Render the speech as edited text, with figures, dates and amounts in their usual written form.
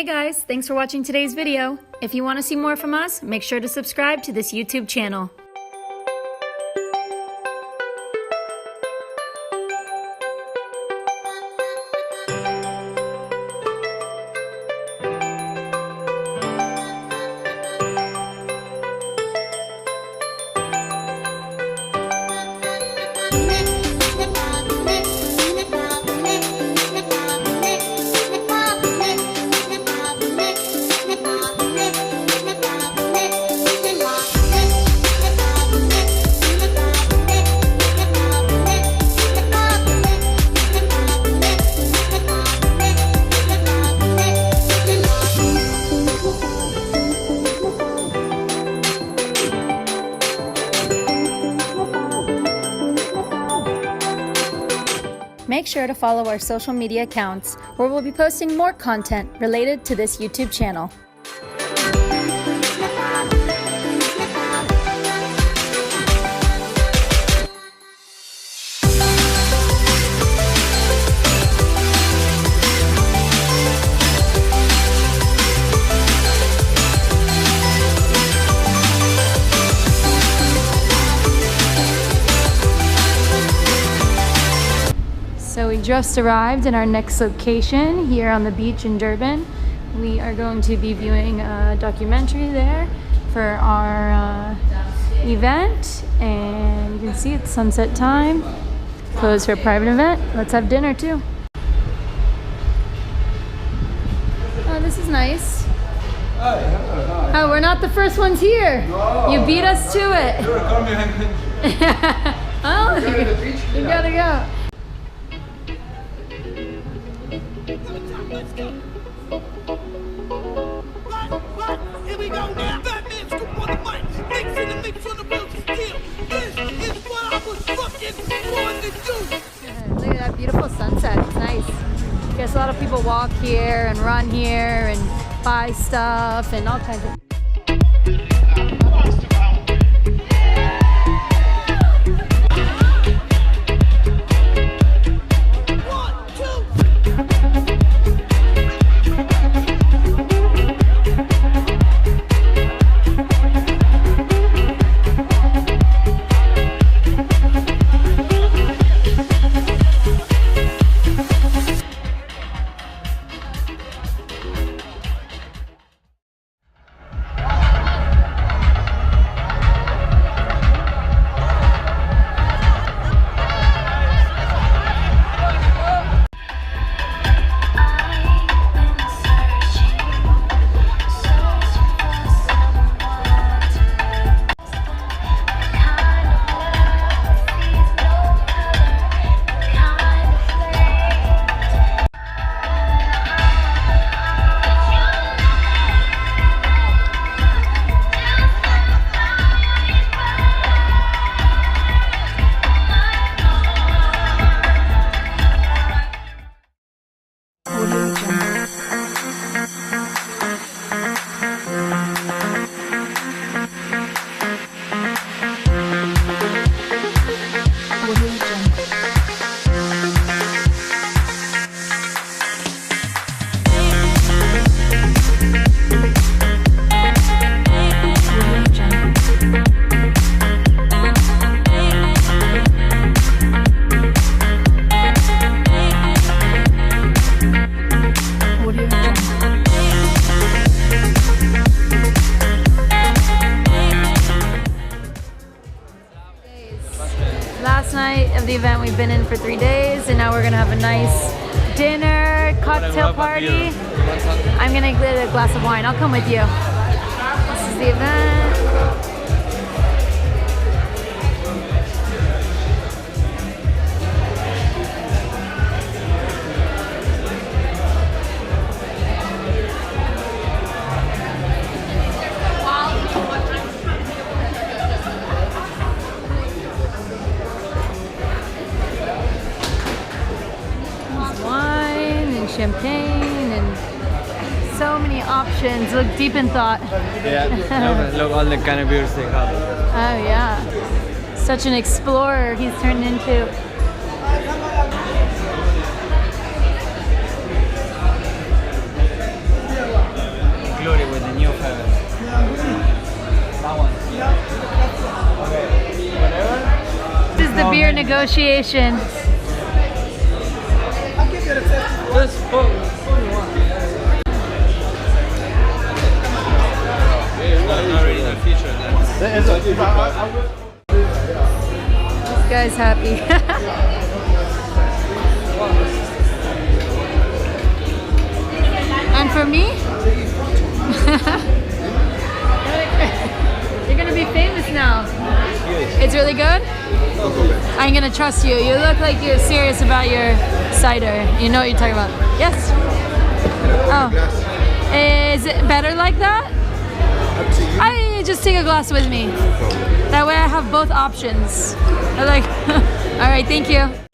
Hey guys, thanks for watching today's video. If you want to see more from us, make sure to subscribe to this YouTube channel. Make sure to follow our social media accounts, where we'll be posting more content related to this YouTube channel. So we just arrived in our next location here on the beach in Durban. We are going to be viewing a documentary there for our event, and you can see it's sunset time. Closed for a private event. Let's have dinner too. Oh, this is nice. Oh, we're not the first ones here. You beat us to it. Oh, you gotta go. Let's go. Here we go now. Batman scoop on the mic. Mix in the mix on the wheels of steel. This is what I was fucking born to do. Look at that beautiful sunset. It's nice. I guess a lot of people walk here and run here and buy stuff and all kinds of. Last night of the event, we've been in for 3 days, and now we're gonna have a nice dinner, cocktail party. I'm gonna get a glass of wine. I'll come with you. This is the event. Champagne and so many options. Look deep in thought. Yeah, look all the kind of beers they have. Oh yeah, such an explorer he's turned into. for negotiation. Just for This guy's happy. And for me? You're gonna be famous now. It's really good? I'm gonna trust you. You look like you're serious about your cider. You know what you're talking about. Yes? Oh. Is it better like that? I just take a glass with me. That way I have both options. I like, all right, thank you.